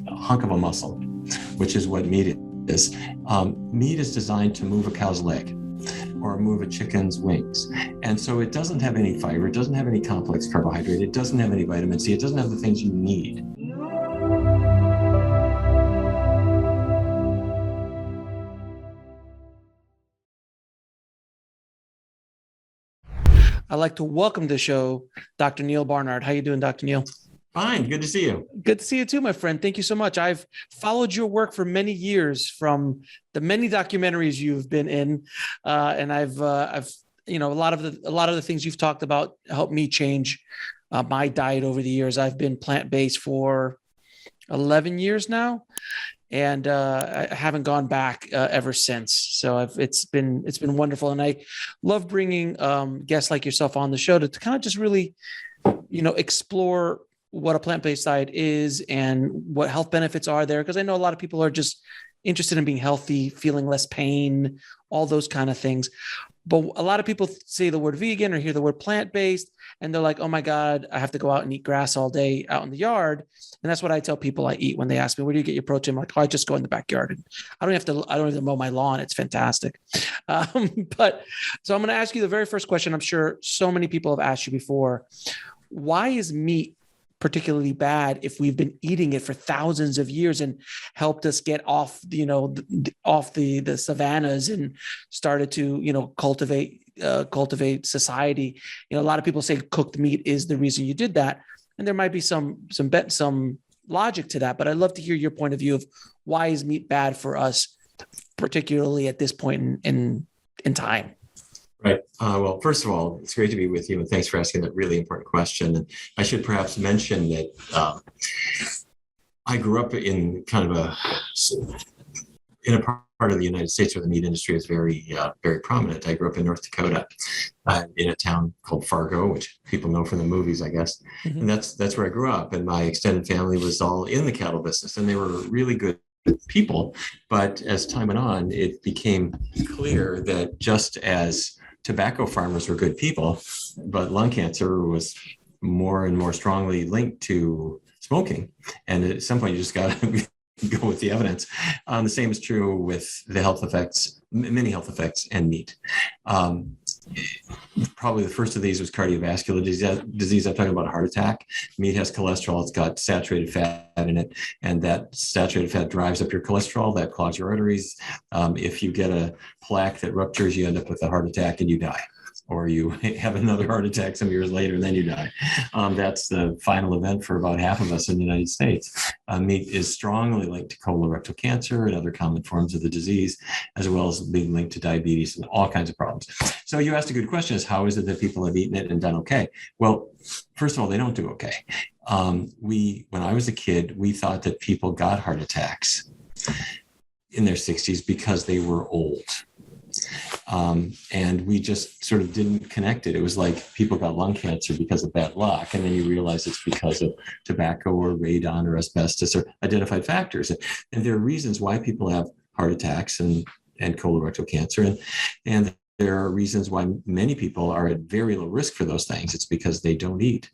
hunk of a muscle, which is what meat is. Meat is designed to move a cow's leg or move a chicken's wings. And so it doesn't have any fiber, it doesn't have any complex carbohydrate, it doesn't have any vitamin C, it doesn't have the things you need. I'd like to welcome to the show Dr. Neal Barnard. How you doing, Dr. Neal? Fine. Good to see you. Good to see you too, my friend. Thank you so much. I've followed your work for many years, from the many documentaries you've been in, and I've a lot of the things you've talked about helped me change my diet over the years. I've been plant-based for 11 years now, and I haven't gone back ever since. So it's been wonderful, and I love bringing guests like yourself on the show to kind of just really, explore what a plant-based diet is and what health benefits are there. Because I know a lot of people are just interested in being healthy, feeling less pain, all those kind of things. But a lot of people say the word vegan or hear the word plant-based, and they're like, oh my God, I have to go out and eat grass all day out in the yard. And that's what I tell people I eat when they ask me, where do you get your protein? I'm like, oh, I just go in the backyard. And I don't have to mow my lawn. It's fantastic. But so I'm going to ask you the very first question. I'm sure so many people have asked you before. Why is meat particularly bad if we've been eating it for thousands of years and helped us get off, off the savannas and started to, cultivate society? A lot of people say cooked meat is the reason you did that. And there might be some logic to that, but I'd love to hear your point of view of why is meat bad for us, particularly at this point in time. Right. Well, first of all, it's great to be with you, and thanks for asking that really important question. And I should perhaps mention that I grew up in kind of in a part of the United States where the meat industry is very, very prominent. I grew up in North Dakota, in a town called Fargo, which people know from the movies, I guess. Mm-hmm. And that's where I grew up. And my extended family was all in the cattle business, and they were really good people. But as time went on, it became clear that just as tobacco farmers were good people, but lung cancer was more and more strongly linked to smoking. And at some point, you just got to go with the evidence. The same is true with the health effects, many health effects, and meat. Probably the first of these was cardiovascular disease. I'm talking about a heart attack. Meat has cholesterol. It's got saturated fat in it, and that saturated fat drives up your cholesterol. That clogs your arteries. If you get a plaque that ruptures, you end up with a heart attack and you die. Or you have another heart attack some years later and then you die. That's the final event for about half of us in the United States. Meat is strongly linked to colorectal cancer and other common forms of the disease, as well as being linked to diabetes and all kinds of problems. So you asked a good question: is how is it that people have eaten it and done okay? Well, first of all, they don't do okay. When I was a kid, we thought that people got heart attacks in their 60s because they were old. And we just sort of didn't connect it. It was like people got lung cancer because of bad luck. And then you realize it's because of tobacco or radon or asbestos or identified factors. And there are reasons why people have heart attacks and colorectal cancer. And there are reasons why many people are at very low risk for those things. It's because they don't eat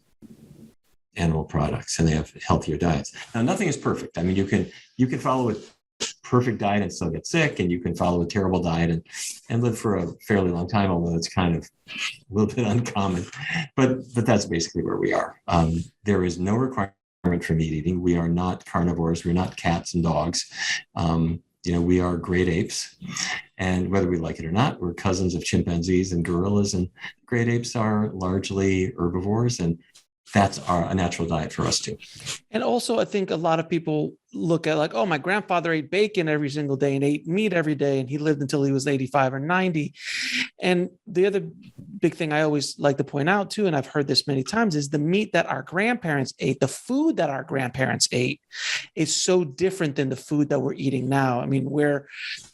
animal products and they have healthier diets. Now, nothing is perfect. I mean, you can follow a perfect diet and still get sick, and you can follow a terrible diet and live for a fairly long time, although it's kind of a little bit uncommon. But that's basically where we are. There is no requirement for meat eating. We are not carnivores. We're not cats and dogs. We are great apes, and whether we like it or not, we're cousins of chimpanzees and gorillas, and great apes are largely herbivores, and that's a natural diet for us too. And also, I think a lot of people look at like, oh, my grandfather ate bacon every single day and ate meat every day, and he lived until he was 85 or 90. And the other big thing I always like to point out too, and I've heard this many times, is the meat that our grandparents ate, the food that our grandparents ate, is so different than the food that we're eating now. I mean, where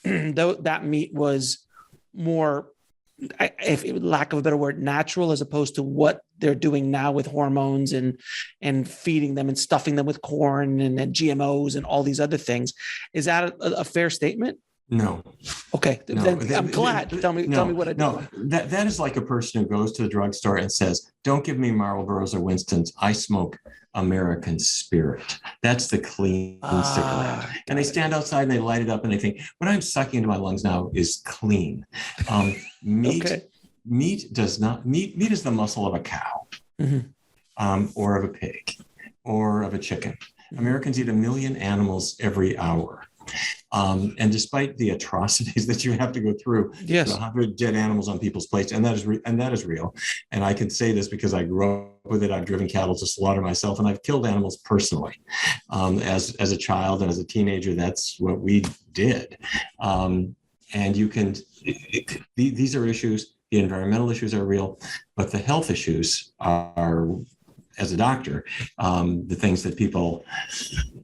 that meat was more, if lack of a better word, natural, as opposed to what they're doing now with hormones and feeding them and stuffing them with corn and GMOs and all these other things. Is that a fair statement? No, Okay, no. then I'm glad. Tell me what I do. No, that is like a person who goes to the drugstore and says, "Don't give me Marlboros or Winstons. I smoke American Spirit. That's the clean cigarette." And they stand outside and they light it up and they think, "What I'm sucking into my lungs now is clean." Meat, Okay. meat does not. Meat is the muscle of a cow, or of a pig, or of a chicken. Americans eat 1 million animals every hour. And despite the atrocities that you have to go through, Yes, 100 dead animals on people's plates, and that is real. And I can say this because I grew up with it. I've driven cattle to slaughter myself, and I've killed animals personally. As a child and as a teenager, that's what we did. And you can. These are issues. The environmental issues are real, but the health issues are, as a doctor, the things that people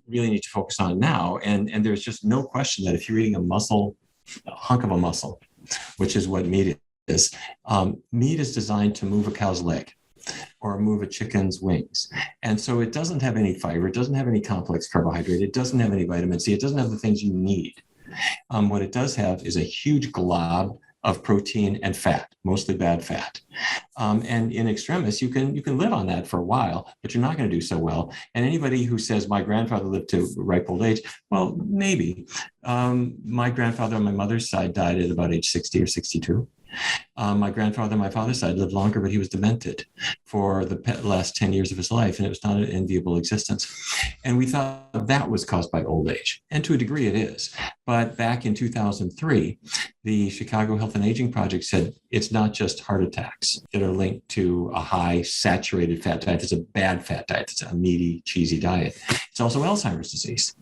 really need to focus on now. And there's just no question that if you're eating a hunk of a muscle, which is what meat is designed to move a cow's leg or move a chicken's wings. And so it doesn't have any fiber, it doesn't have any complex carbohydrate, it doesn't have any vitamin C, it doesn't have the things you need. What it does have is a huge glob of protein and fat, mostly bad fat. And in extremis, you can live on that for a while, but you're not going to do so well. And anybody who says, my grandfather lived to ripe old age, well, maybe. My grandfather on my mother's side died at about age 60 or 62. My grandfather on my father's side lived longer, but he was demented for the last 10 years of his life, and it was not an enviable existence. And we thought that was caused by old age, and to a degree it is. But back in 2003, the Chicago Health and Aging Project said it's not just heart attacks that are linked to a high saturated fat diet. It's a bad fat diet. It's a meaty, cheesy diet. It's also Alzheimer's disease.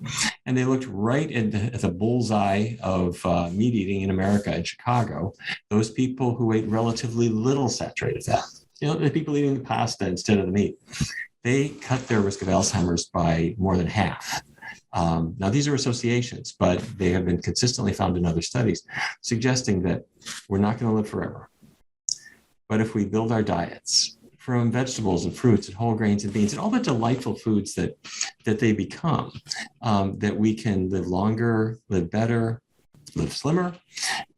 And they looked right at the bullseye of meat eating in America, in Chicago, those people who ate relatively little saturated fat, the people eating the pasta instead of the meat, they cut their risk of Alzheimer's by more than half. Now, these are associations, but they have been consistently found in other studies suggesting that we're not going to live forever. But if we build our diets from vegetables and fruits and whole grains and beans and all the delightful foods that they become, that we can live longer, live better, live slimmer,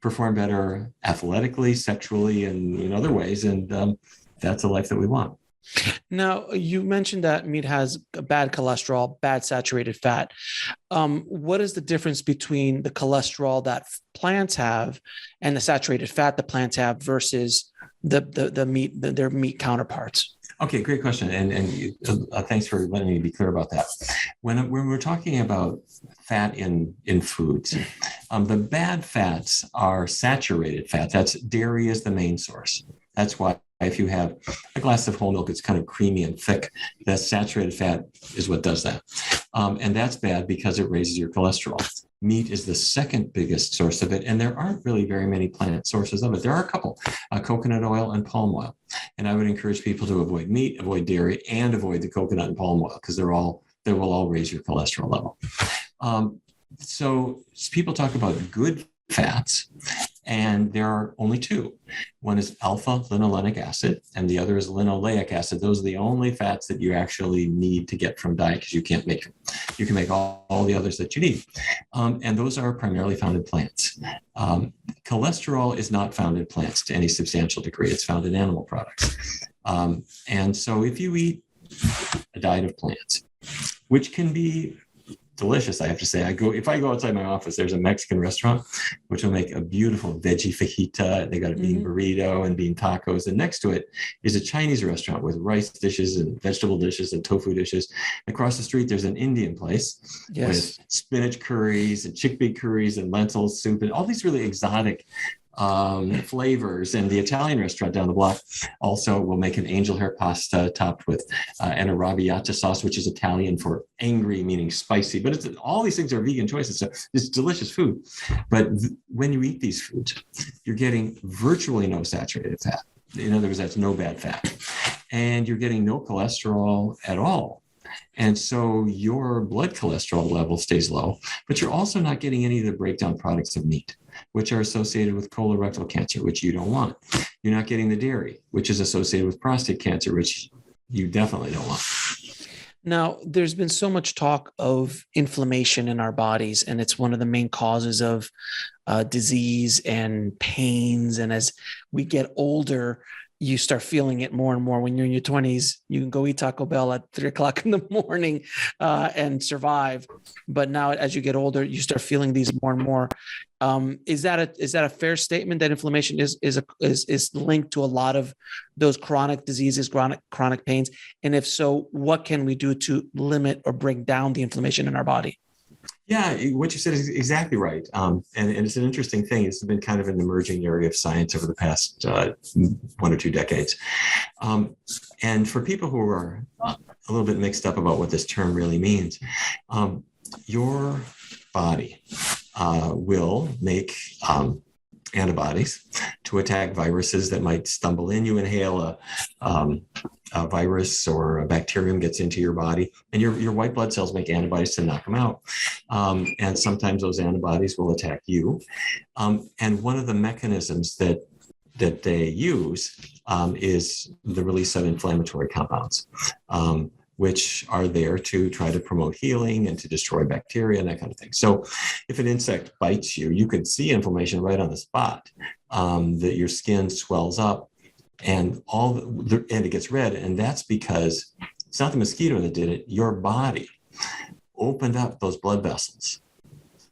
perform better athletically, sexually, and in other ways. And that's a life that we want. Now, you mentioned that meat has bad cholesterol, bad saturated fat. What is the difference between the cholesterol that plants have and the saturated fat that plants have versus the meat, their meat counterparts? Okay, great question. And thanks for letting me be clear about that. When we're talking about fat in foods, the bad fats are saturated fat. That's dairy is the main source. That's why if you have a glass of whole milk, it's kind of creamy and thick. That saturated fat is what does that. And that's bad because it raises your cholesterol. Meat is the second biggest source of it, and there aren't really very many plant sources of it. There are a couple, coconut oil and palm oil. And I would encourage people to avoid meat, avoid dairy, and avoid the coconut and palm oil because they will all raise your cholesterol level. So people talk about good fats, and there are only two. One is alpha linolenic acid, and the other is linoleic acid. Those are the only fats that you actually need to get from diet because you can't make them. You can make all the others that you need. And those are primarily found in plants. Cholesterol is not found in plants to any substantial degree. It's found in animal products. And so if you eat a diet of plants, which can be delicious, I have to say. If I go outside my office, there's a Mexican restaurant which will make a beautiful veggie fajita. They got a bean burrito and bean tacos, and next to it is a Chinese restaurant with rice dishes and vegetable dishes and tofu dishes. Across the street, there's an Indian place with spinach curries and chickpea curries and lentil soup and all these really exotic flavors. And the Italian restaurant down the block also will make an angel hair pasta topped with an arrabbiata sauce, which is Italian for angry, meaning spicy. But all these things are vegan choices, so it's delicious food. But when you eat these foods, you're getting virtually no saturated fat. In other words, that's no bad fat. And you're getting no cholesterol at all. And so your blood cholesterol level stays low, but you're also not getting any of the breakdown products of meat, which are associated with colorectal cancer, which you don't want. You're not getting the dairy, which is associated with prostate cancer, which you definitely don't want. Now, there's been so much talk of inflammation in our bodies, and it's one of the main causes of disease and pains. And as we get older, you start feeling it more and more. When you're in your 20s, you can go eat Taco Bell at 3:00 in the morning and survive. But now, as you get older, you start feeling these more and more. Is that a fair statement that inflammation is linked to a lot of those chronic diseases, chronic pains? And if so, what can we do to limit or bring down the inflammation in our body? Yeah, what you said is exactly right. And it's an interesting thing. It's been kind of an emerging area of science over the past 1 or 2 decades. And for people who are a little bit mixed up about what this term really means, your body will make antibodies to attack viruses that might stumble in. You inhale a virus or a bacterium gets into your body, and your white blood cells make antibodies to knock them out. And sometimes those antibodies will attack you. And one of the mechanisms that they use is the release of inflammatory compounds, which are there to try to promote healing and to destroy bacteria and that kind of thing. So if an insect bites you, you could see inflammation right on the spot, that your skin swells up and it gets red. And that's because it's not the mosquito that did it. Your body opened up those blood vessels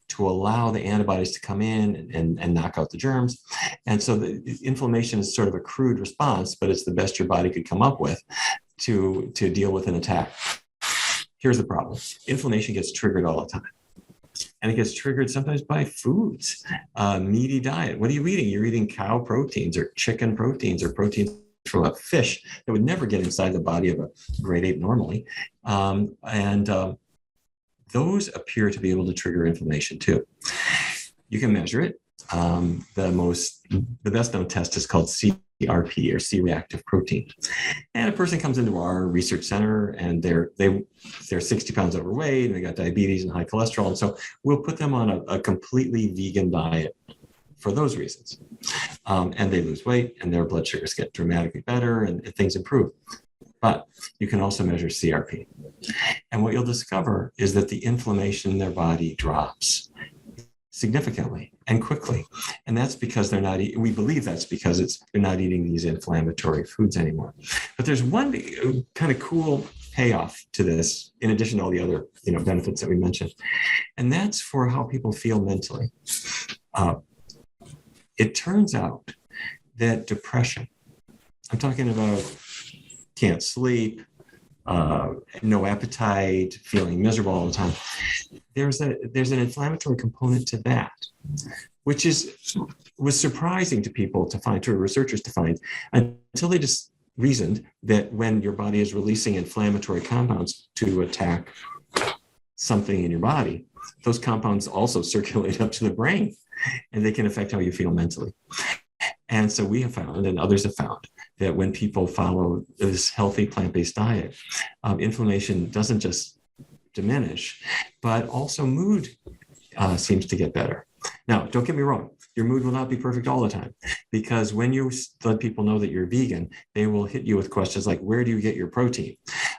to allow the antibodies to come in and knock out the germs. And so the inflammation is sort of a crude response, but it's the best your body could come up with to deal with an attack. Here's the problem. Inflammation gets triggered all the time. And it gets triggered sometimes by foods, meaty diet. What are you eating? You're eating cow proteins or chicken proteins or proteins from a fish that would never get inside the body of a great ape normally. Those appear to be able to trigger inflammation too. You can measure it. The best known test is called CRP, or C-reactive protein. And a person comes into our research center and they're 60 pounds overweight and they got diabetes and high cholesterol. And so we'll put them on a completely vegan diet for those reasons. And they lose weight and their blood sugars get dramatically better and things improve. But you can also measure CRP. And what you'll discover is that the inflammation in their body drops significantly and quickly. And that's because we believe that's because they're not eating these inflammatory foods anymore. But there's one kind of cool payoff to this, in addition to all the other benefits that we mentioned. And that's for how people feel mentally. It turns out that depression, I'm talking about can't sleep, no appetite, feeling miserable all the time. There's an inflammatory component to that, which was surprising to people to find, to researchers to find, until they just reasoned that when your body is releasing inflammatory compounds to attack something in your body, those compounds also circulate up to the brain, and they can affect how you feel mentally. And so we have found, and others have found, that when people follow this healthy plant-based diet, inflammation doesn't just diminish, but also mood seems to get better. Now, don't get me wrong. Your mood will not be perfect all the time, because when you let people know that you're vegan, they will hit you with questions like, where do you get your protein?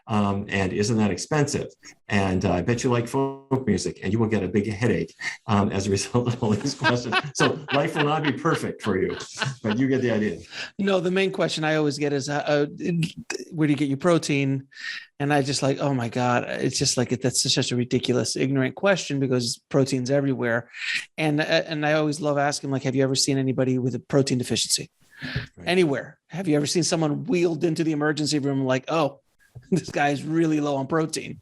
And isn't that expensive? And I bet you like folk music, and you will get a big headache as a result of all these questions. So life will not be perfect for you, but you get the idea. No, the main question I always get is, where do you get your protein? And I just like, oh my God, it's just like, that's such a ridiculous, ignorant question, because protein's everywhere. And I always love asking, like, have you ever seen anybody with a protein deficiency? Right. Anywhere? Have you ever seen someone wheeled into the emergency room like, oh, this guy is really low on protein?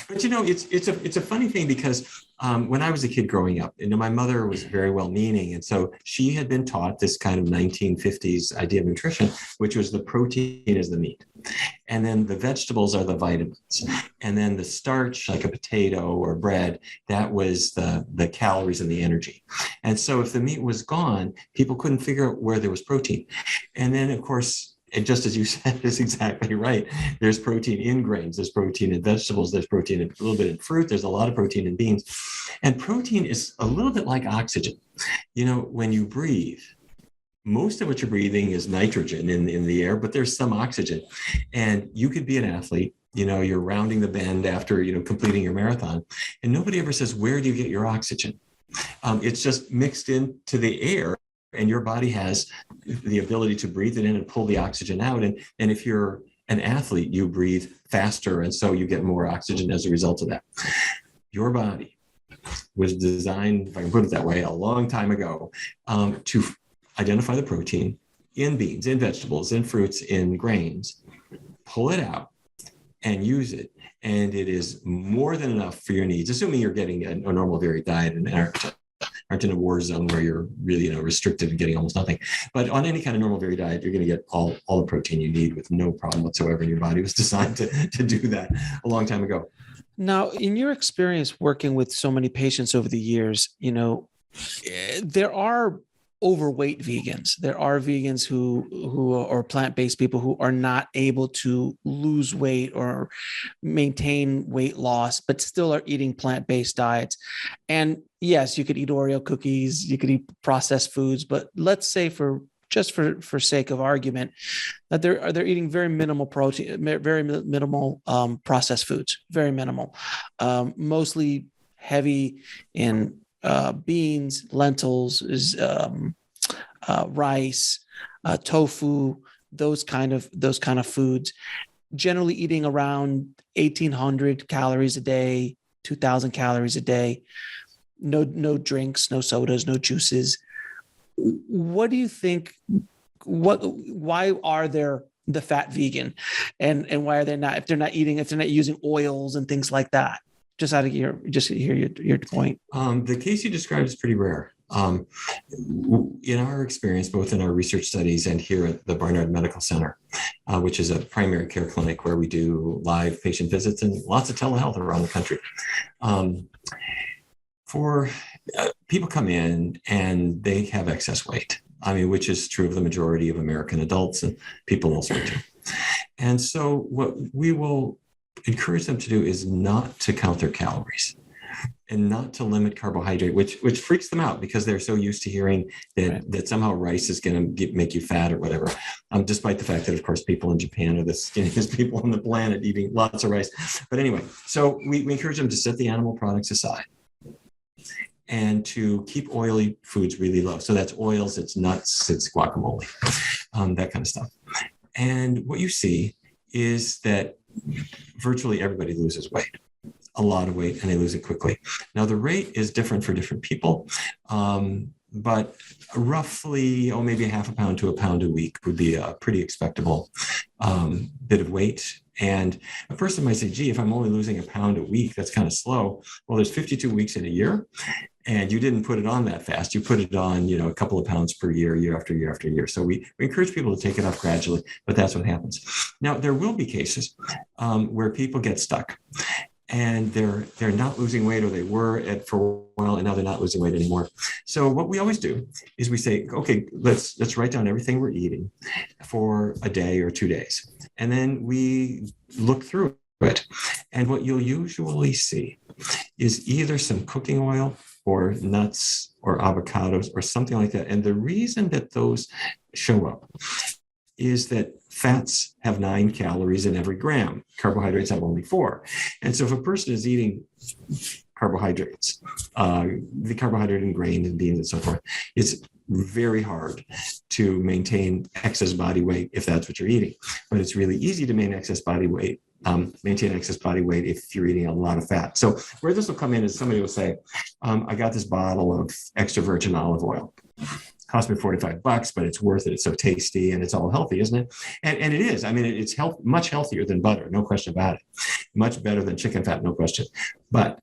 But it's a funny thing, because when I was a kid growing up, my mother was very well-meaning, and so she had been taught this kind of 1950s idea of nutrition, which was the protein is the meat, and then the vegetables are the vitamins, and then the starch, like a potato or bread, that was the calories and the energy. And so if the meat was gone, people couldn't figure out where there was protein. And then, of course, and just as you said, is exactly right. There's protein in grains, there's protein in vegetables, there's protein a little bit in fruit, there's a lot of protein in beans. And protein is a little bit like oxygen. When you breathe, most of what you're breathing is nitrogen in the air, but there's some oxygen. And you could be an athlete You're rounding the bend after, completing your marathon. And nobody ever says, where do you get your oxygen? It's just mixed into the air, and your body has the ability to breathe it in and pull the oxygen out. And if you're an athlete, you breathe faster, and so you get more oxygen as a result of that. Your body was designed, if I can put it that way, a long time ago, to identify the protein in beans, in vegetables, in fruits, in grains, pull it out, and use it. And it is more than enough for your needs, assuming you're getting a normal varied diet and aren't in a war zone where you're really restricted and getting almost nothing. But on any kind of normal varied diet, you're going to get all the protein you need with no problem whatsoever. And your body was designed to do that a long time ago. Now, in your experience working with so many patients over the years, there are overweight vegans. There are vegans who are plant-based people who are not able to lose weight or maintain weight loss, but still are eating plant-based diets. And yes, you could eat Oreo cookies, you could eat processed foods, but let's say for sake of argument, that they're eating very minimal protein, very minimal processed foods, very minimal, mostly heavy in beans, lentils, rice, tofu, those kind of foods. Generally eating around 1,800 calories a day, 2,000 calories a day. No drinks, no sodas, no juices. What do you think? Why are there the fat vegan, and why are they not? If they're not using oils and things like that? Just to hear your point. The case you described is pretty rare. In our experience, both in our research studies and here at the Barnard Medical Center, which is a primary care clinic where we do live patient visits and lots of telehealth around the country. People come in and they have excess weight. Which is true of the majority of American adults and people elsewhere too. And so what we will encourage them to do is not to count their calories and not to limit carbohydrate, which freaks them out because they're so used to hearing that somehow rice is going to make you fat or whatever. Despite the fact that, of course, people in Japan are the skinniest people on the planet eating lots of rice. But anyway, so we encourage them to set the animal products aside and to keep oily foods really low. So that's oils, it's nuts, it's guacamole, that kind of stuff. And what you see is that virtually everybody loses weight, a lot of weight, and they lose it quickly. Now, the rate is different for different people, but roughly, maybe half a pound to a pound a week would be a pretty expectable bit of weight. And a person might say, gee, if I'm only losing a pound a week, that's kind of slow. Well, there's 52 weeks in a year, and you didn't put it on that fast. You put it on, a couple of pounds per year, year after year after year. So we encourage people to take it off gradually, but that's what happens. Now, there will be cases where people get stuck and they're not losing weight, or they were for a while and now they're not losing weight anymore. So what we always do is we say, okay, let's write down everything we're eating for a day or 2 days. And then we look through it. And what you'll usually see is either some cooking oil or nuts or avocados or something like that. And the reason that those show up is that fats have 9 calories in every gram. Carbohydrates have only 4. And so if a person is eating carbohydrates, the carbohydrate in grains and beans and so forth, it's very hard to maintain excess body weight if that's what you're eating. But it's really easy to maintain excess body weight if you're eating a lot of fat. So where this will come in is somebody will say, I got this bottle of extra virgin olive oil. Cost me $45, but it's worth it. It's so tasty and it's all healthy, isn't it? And it is. It's much healthier than butter, no question about it. Much better than chicken fat, no question. But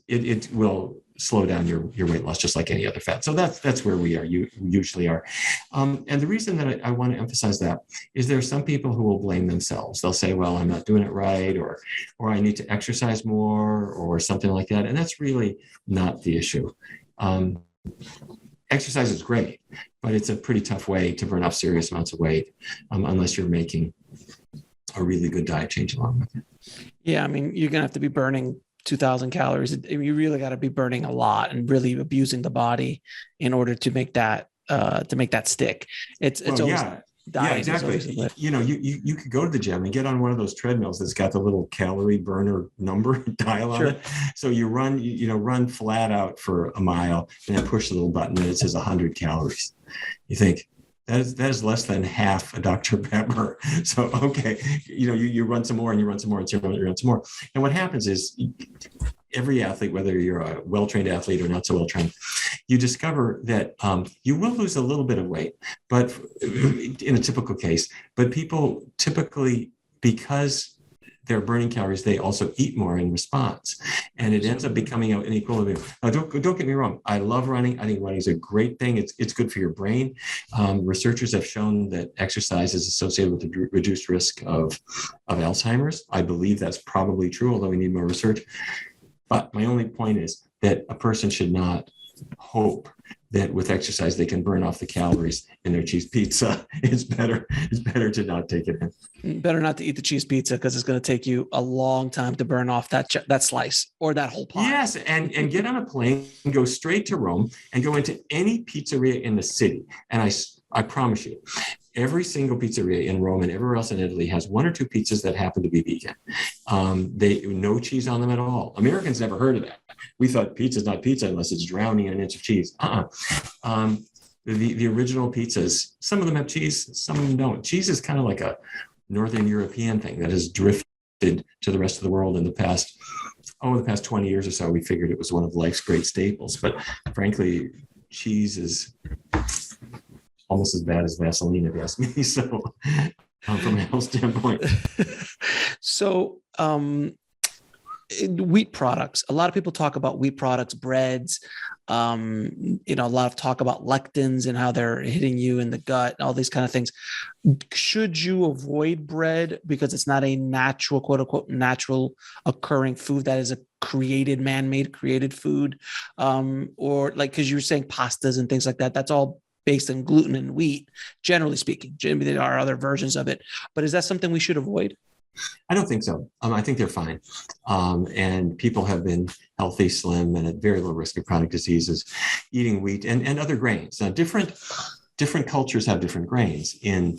it will slow down your weight loss just like any other fat. So that's where we are. You usually are. And the reason that I want to emphasize that is there are some people who will blame themselves. They'll say, well, I'm not doing it right, or I need to exercise more, or something like that. And that's really not the issue. Exercise is great, but it's a pretty tough way to burn off serious amounts of weight unless you're making a really good diet change along with it. Yeah, you're going to have to be burning 2,000 calories. You really got to be burning a lot and really abusing the body in order to make that stick. It's always, Yeah, diet is always exactly. a You know, you could go to the gym and get on one of those treadmills that's got the little calorie burner number dial on Sure. it. So you run, run flat out for a mile and then push the little button and it says 100 calories. You think that is less than half a Dr. Pepper. So, okay, you run some more and you run some more and you run some more. And what happens is every athlete, whether you're a well-trained athlete or not so well-trained, you discover that you will lose a little bit of weight, but in a typical case, but people typically, because they're burning calories, they also eat more in response. And it ends up becoming an equilibrium. Now, don't get me wrong. I love running. I think running is a great thing. It's good for your brain. Researchers have shown that exercise is associated with a reduced risk of Alzheimer's. I believe that's probably true, although we need more research. But my only point is that a person should not hope that with exercise they can burn off the calories in their cheese pizza. It's better to not take it in. Better not to eat the cheese pizza because it's going to take you a long time to burn off that slice or that whole pie. Yes, and get on a plane and go straight to Rome and go into any pizzeria in the city. And I promise you, every single pizzeria in Rome and everywhere else in Italy has one or two pizzas that happen to be vegan. They no cheese on them at all. Americans never heard of that. We thought pizza's not pizza unless it's drowning in an inch of cheese. The original pizzas, some of them have cheese, some of them don't. Cheese is kind of like a Northern European thing that has drifted to the rest of the world in the past 20 years or so. We figured it was one of life's great staples. But frankly, cheese is almost as bad as Vaseline, if you ask me. So from a health standpoint. So wheat products, a lot of people talk about wheat products, breads, a lot of talk about lectins and how they're hitting you in the gut, all these kind of things. Should you avoid bread because it's not a natural, quote unquote, natural occurring food that is a man-made created food? Or like, because you were saying pastas and things like that, that's all based on gluten and wheat, generally speaking. There are other versions of it, but is that something we should avoid? I don't think so. I think they're fine. And people have been healthy, slim, and at very low risk of chronic diseases eating wheat and other grains. Now, different cultures have different grains. In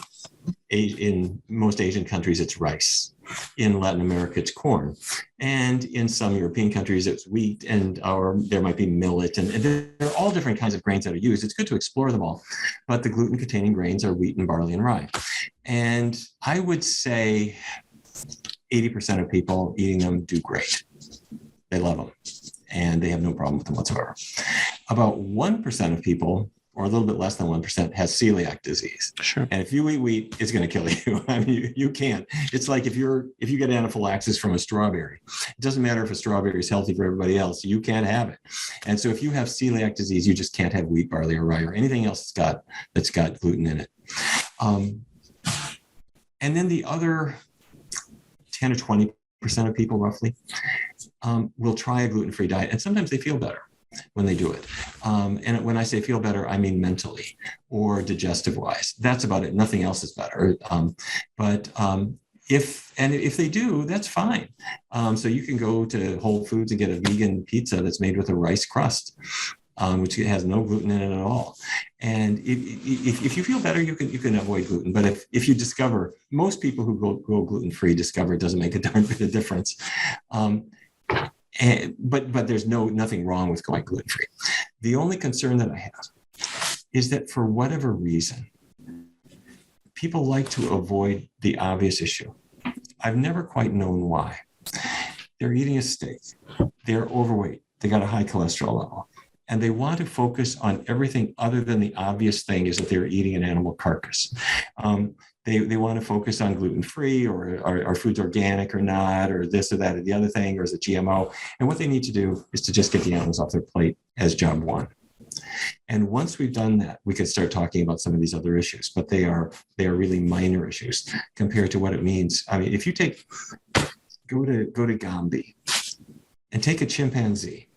most Asian countries, it's rice. In Latin America, it's corn. And in some European countries, it's wheat, or there might be millet. And there are all different kinds of grains that are used. It's good to explore them all. But the gluten-containing grains are wheat and barley and rye. And I would say 80% of people eating them do great. They love them. And they have no problem with them whatsoever. About 1% of people, or a little bit less than 1%, has celiac disease. Sure. And if you eat wheat, it's going to kill you. I mean, you can't. It's like if you get anaphylaxis from a strawberry, it doesn't matter if a strawberry is healthy for everybody else. You can't have it. And so if you have celiac disease, you just can't have wheat, barley, or rye, or anything else that's got gluten in it. And then the other 10 or 20% of people roughly will try a gluten-free diet, and sometimes they feel better when they do it. And when I say feel better, I mean mentally or digestive-wise. That's about it. Nothing else is better. But if they do, that's fine. So you can go to Whole Foods and get a vegan pizza that's made with a rice crust, which has no gluten in it at all. And if you feel better, you can avoid gluten. But if you discover, most people who go gluten-free discover it doesn't make a darn bit of difference. But there's nothing wrong with going gluten-free. The only concern that I have is that for whatever reason, people like to avoid the obvious issue. I've never quite known why. They're eating a steak. They're overweight. They got a high cholesterol level. And they want to focus on everything other than the obvious thing is that they're eating an animal carcass. They want to focus on gluten-free or are foods organic or not, or this or that or the other thing, or is it GMO? And what they need to do is to just get the animals off their plate as job one. And once we've done that, we can start talking about some of these other issues, but they are really minor issues compared to what it means. I mean, if you go to Gombe and take a chimpanzee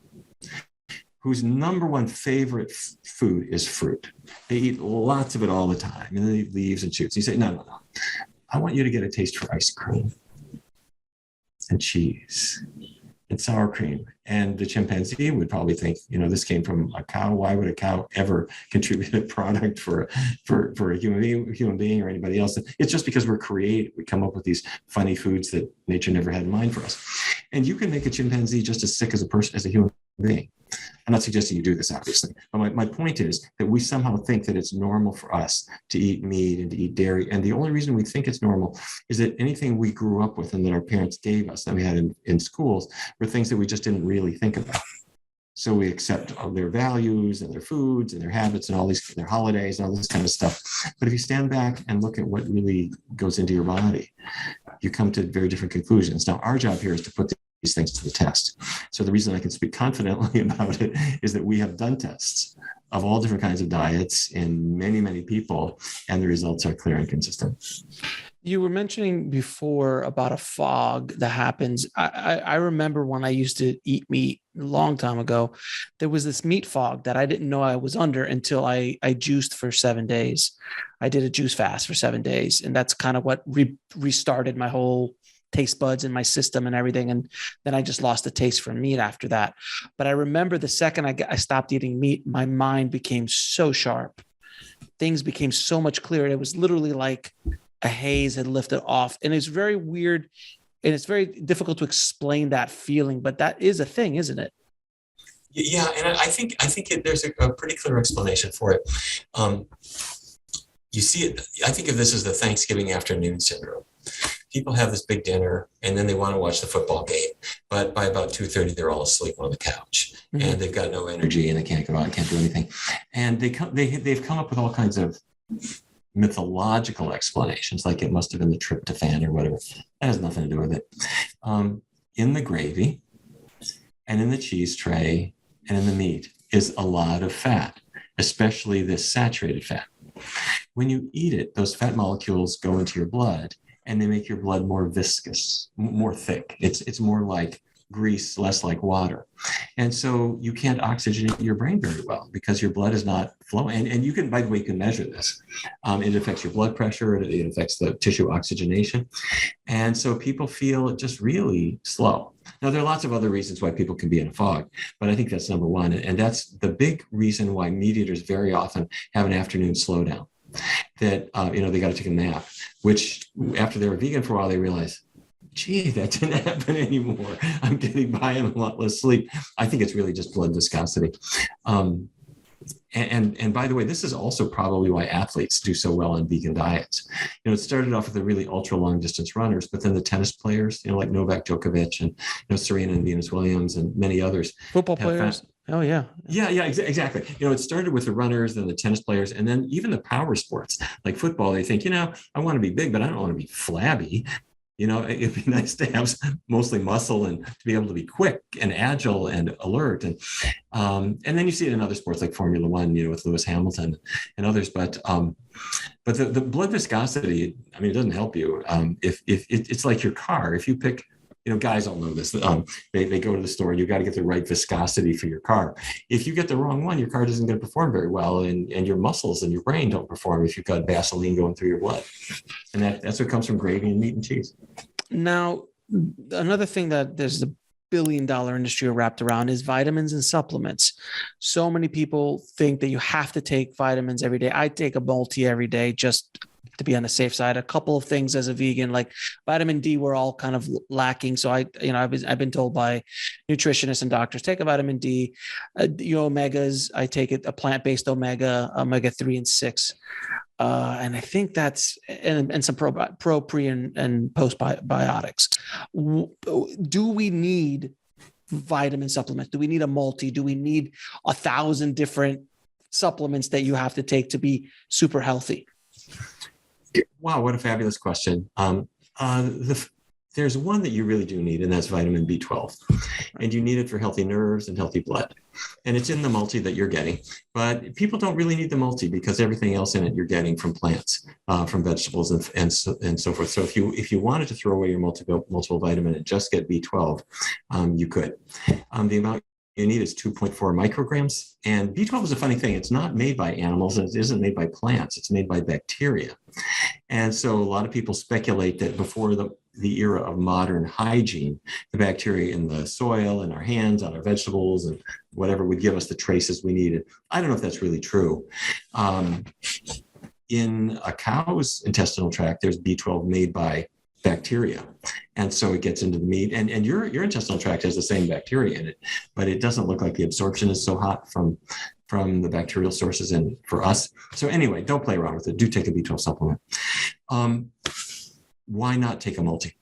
whose number one favorite food is fruit. They eat lots of it all the time, and then they eat leaves and shoots. You say, no. I want you to get a taste for ice cream and cheese and sour cream. And the chimpanzee would probably think, this came from a cow. Why would a cow ever contribute a product for a human being or anybody else? It's just because we're creative. We come up with these funny foods that nature never had in mind for us. And you can make a chimpanzee just as sick as a human being. I'm not suggesting you do this, obviously, but my point is that we somehow think that it's normal for us to eat meat and to eat dairy. And the only reason we think it's normal is that anything we grew up with and that our parents gave us that we had in schools were things that we just didn't really think about. So we accept their values and their foods and their habits and all these, their holidays and all this kind of stuff. But if you stand back and look at what really goes into your body, you come to very different conclusions. Now, our job here is to put these things to the test. So the reason I can speak confidently about it is that we have done tests of all different kinds of diets in many, many people, and the results are clear and consistent. You were mentioning before about a fog that happens. I remember when I used to eat meat a long time ago, there was this meat fog that I didn't know I was under until I juiced for 7 days. I did a juice fast for 7 days, and that's kind of what restarted my whole taste buds in my system and everything. And then I just lost the taste for meat after that. But I remember the second I stopped eating meat, my mind became so sharp. Things became so much clearer. It was literally like a haze had lifted off. And it's very weird. And it's very difficult to explain that feeling, but that is a thing, isn't it? Yeah. And I think there's a pretty clear explanation for it. You see it. I think of this as the Thanksgiving afternoon syndrome. People have this big dinner and then they want to watch the football game. But by about 2:30, they're all asleep on the couch and they've got no energy and they can't go out and can't do anything. And they've come up with all kinds of mythological explanations, like it must have been the tryptophan or whatever. That has nothing to do with it. In the gravy and in the cheese tray and in the meat is a lot of fat, especially this saturated fat. When you eat it, those fat molecules go into your blood and they make your blood more viscous, more thick. It's more like grease, less like water. And so you can't oxygenate your brain very well because your blood is not flowing. And you can, by the way, you can measure this. It affects your blood pressure. It affects the tissue oxygenation. And so people feel just really slow. Now, there are lots of other reasons why people can be in a fog, but I think that's number one. And that's the big reason why meat eaters very often have an afternoon slowdown. That, they got to take a nap, which after they were vegan for a while, they realized, gee, that didn't happen anymore. I'm getting by on a lot less sleep. I think it's really just blood viscosity. And by the way, this is also probably why athletes do so well on vegan diets. It started off with the really ultra long distance runners, but then the tennis players, like Novak Djokovic and Serena and Venus Williams and many others. Football players. Oh, yeah. Yeah, exactly. It started with the runners, then the tennis players, and then even the power sports like football. They think, I want to be big, but I don't want to be flabby. It'd be nice to have mostly muscle and to be able to be quick and agile and alert. And then you see it in other sports like Formula One, with Lewis Hamilton and others. But the blood viscosity, it doesn't help you. If it's like your car, if you pick, guys all know this. They go to the store and you got to get the right viscosity for your car. If you get the wrong one, your car isn't going to perform very well, and your muscles and your brain don't perform if you've got Vaseline going through your blood. And that's what comes from gravy and meat and cheese. Now, another thing that there's the billion-dollar industry wrapped around is vitamins and supplements. So many people think that you have to take vitamins every day. I take a multi every day just to be on the safe side. A couple of things as a vegan, like vitamin D, we're all kind of lacking. So I've been told by nutritionists and doctors, take a vitamin D. Your omegas, I take it, a plant-based omega 3 and 6. And I think that's, and some pre and postbiotics. Do we need vitamin supplements? Do we need a multi? Do we need 1,000 different supplements that you have to take to be super healthy? Wow, what a fabulous question. There's one that you really do need, and that's vitamin B12. And you need it for healthy nerves and healthy blood. And it's in the multi that you're getting. But people don't really need the multi because everything else in it you're getting from plants, from vegetables and so forth. So if you wanted to throw away your multiple vitamin and just get B12, you could. The amount you need is 2.4 micrograms. And B12 is a funny thing. It's not made by animals and it isn't made by plants. It's made by bacteria. And so a lot of people speculate that before the era of modern hygiene, the bacteria in the soil, in our hands, on our vegetables, and whatever would give us the traces we needed. I don't know if that's really true. In a cow's intestinal tract, there's B12 made by bacteria. And so it gets into the meat, and your intestinal tract has the same bacteria in it, but it doesn't look like the absorption is so hot from the bacterial sources and for us. So anyway, don't play around with it. Do take a B12 supplement. Why not take a multi?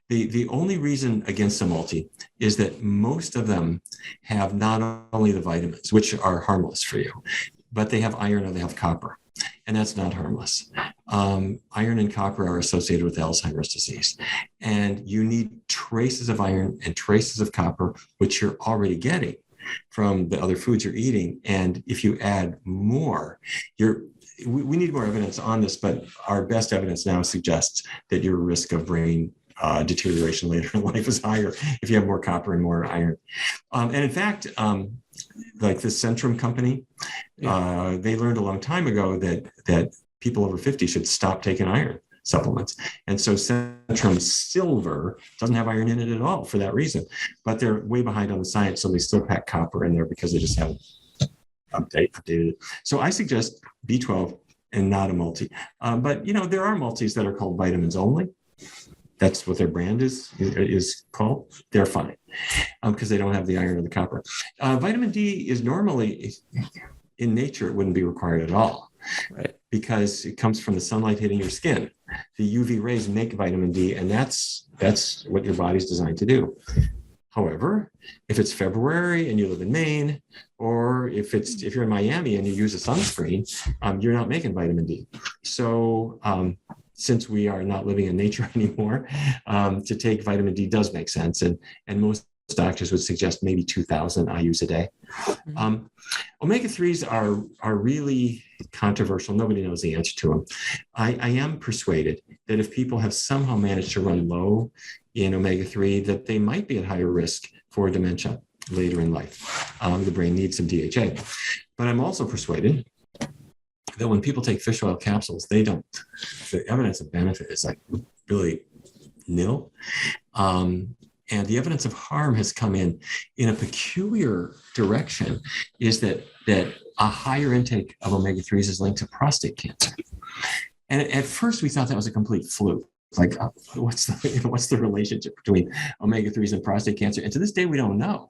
The only reason against a multi is that most of them have not only the vitamins, which are harmless for you, but they have iron or they have copper. And that's not harmless. Iron and copper are associated with Alzheimer's disease. And you need traces of iron and traces of copper, which you're already getting from the other foods you're eating. And if you add more, we need more evidence on this, but our best evidence now suggests that your risk of brain deterioration later in life is higher if you have more copper and more iron. And in fact, like the Centrum company, they learned a long time ago that people over 50 should stop taking iron supplements. And so Centrum Silver doesn't have iron in it at all for that reason. But they're way behind on the science, so they still pack copper in there because they just haven't updated it. So I suggest B12 and not a multi. But there are multis that are called vitamins only. That's what their brand is called. They're fine because they don't have the iron or the copper. Vitamin D is normally, in nature, it wouldn't be required at all, right? Because it comes from the sunlight hitting your skin. The UV rays make vitamin D, and that's what your body's designed to do. However, if it's February and you live in Maine, or if you're in Miami and you use a sunscreen, you're not making vitamin D. So since we are not living in nature anymore, to take vitamin D does make sense. And most doctors would suggest maybe 2,000 IUs a day. Omega-3s are really controversial. Nobody knows the answer to them. I am persuaded that if people have somehow managed to run low in omega-3, that they might be at higher risk for dementia later in life. The brain needs some DHA. But I'm also persuaded that when people take fish oil capsules, the evidence of benefit is like really nil. And the evidence of harm has come in a peculiar direction, is that a higher intake of omega-3s is linked to prostate cancer. And at first we thought that was a complete fluke. Like, what's the relationship between omega-3s and prostate cancer? And to this day, we don't know.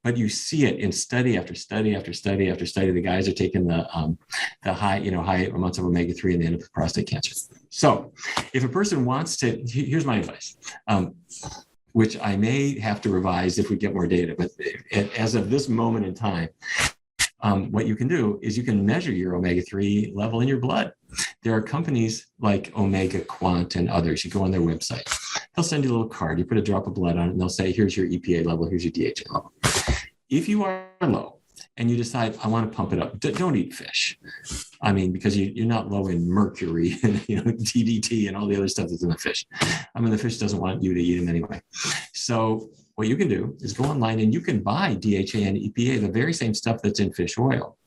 But you see it in study after study after study after study. The guys are taking the high amounts of omega-3 and they end up with prostate cancer. So if a person wants to, here's my advice, which I may have to revise if we get more data. But as of this moment in time, what you can do is you can measure your omega-3 level in your blood. There are companies like Omega Quant and others. You go on their website. They'll send you a little card. You put a drop of blood on it, and they'll say, here's your EPA level, here's your DHA level. If you are low and you decide, I want to pump it up, don't eat fish. I mean, because you're not low in mercury and DDT and all the other stuff that's in the fish. I mean, the fish doesn't want you to eat them anyway. So what you can do is go online and you can buy DHA and EPA, the very same stuff that's in fish oil,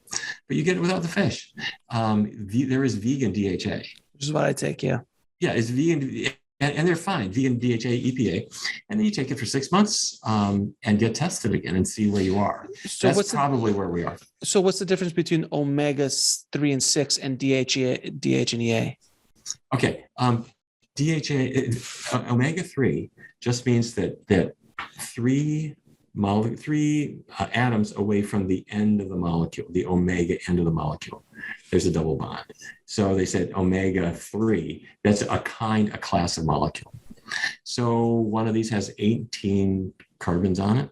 but you get it without the fish. There is vegan DHA. Which is what I take, yeah. Yeah, it's vegan, and they're fine, vegan DHA, EPA, and then you take it for 6 months and get tested again and see where you are. So that's probably where we are. So what's the difference between omega-3 and 6 and DHA and EA? Okay, DHA, omega-3 just means that three atoms away from the end of the molecule, the omega end of the molecule, there's a double bond. So they said omega-3, that's a class of molecule. So one of these has 18 carbons on it.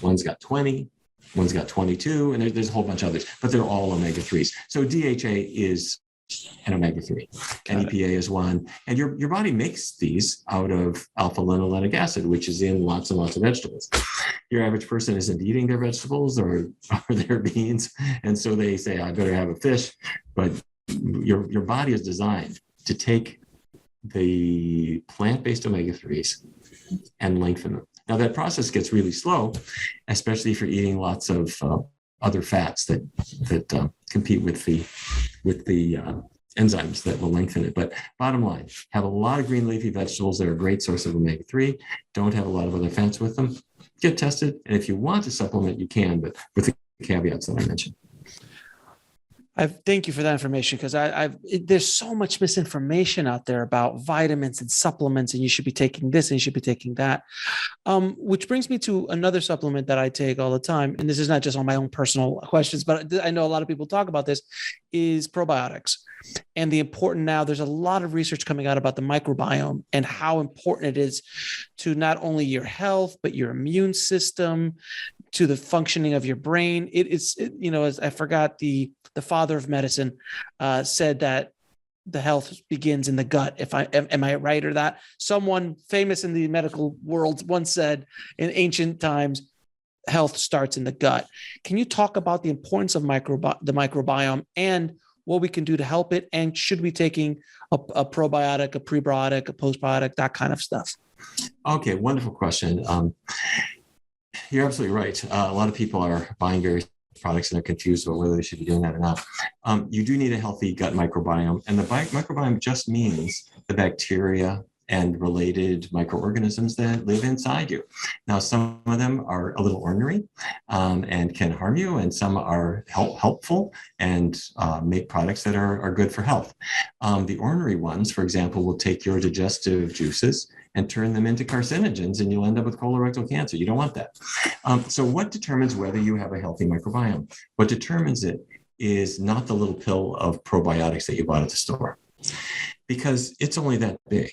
One's got 20, one's got 22, and there's a whole bunch of others, but they're all omega-3s. So DHA is an omega-3, and EPA is one. And your body makes these out of alpha-linolenic acid, which is in lots and lots of vegetables. Your average person isn't eating their vegetables or their beans, and so they say, I better have a fish. But your body is designed to take the plant-based omega-3s and lengthen them. Now that process gets really slow, especially if you're eating lots of other fats that compete with the enzymes that will lengthen it. But bottom line, have a lot of green leafy vegetables that are a great source of omega-3. Don't have a lot of other fats with them. Get tested. And if you want to supplement, you can, but with the caveats that I mentioned. Thank you for that information, because there's so much misinformation out there about vitamins and supplements, and you should be taking this and you should be taking that. Which brings me to another supplement that I take all the time, and this is not just on my own personal questions, but I know a lot of people talk about this, is probiotics. And there's a lot of research coming out about the microbiome and how important it is to not only your health, but your immune system, to the functioning of your brain. As I forgot, the father of medicine said that the health begins in the gut. Am I right, or that someone famous in the medical world once said in ancient times, health starts in the gut. Can you talk about the importance of the microbiome and what we can do to help it? And should we be taking a probiotic, a prebiotic, a postbiotic, that kind of stuff? Okay, wonderful question. You're absolutely right. A lot of people are buying various products and they're confused about whether they should be doing that or not. You do need a healthy gut microbiome, and the microbiome just means the bacteria and related microorganisms that live inside you. Now, some of them are a little ornery and can harm you, and some are helpful and make products that are good for health. The ornery ones, for example, will take your digestive juices and turn them into carcinogens, and you'll end up with colorectal cancer. You don't want that. So what determines whether you have a healthy microbiome? What determines it is not the little pill of probiotics that you bought at the store, because it's only that big.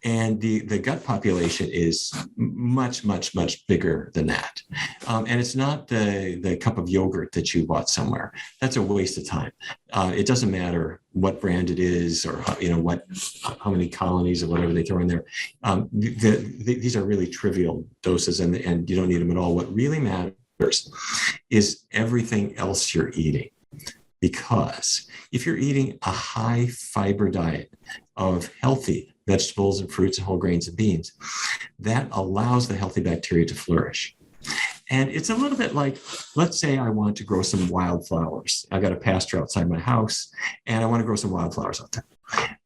And the gut population is much, much, much bigger than that. And it's not the cup of yogurt that you bought somewhere. That's a waste of time. It doesn't matter what brand it is, or how many colonies or whatever they throw in there. These are really trivial doses, and you don't need them at all. What really matters is everything else you're eating. Because if you're eating a high fiber diet of healthy vegetables and fruits and whole grains and beans, that allows the healthy bacteria to flourish. And it's a little bit like, let's say I want to grow some wildflowers. I got a pasture outside my house, and I want to grow some wildflowers out there.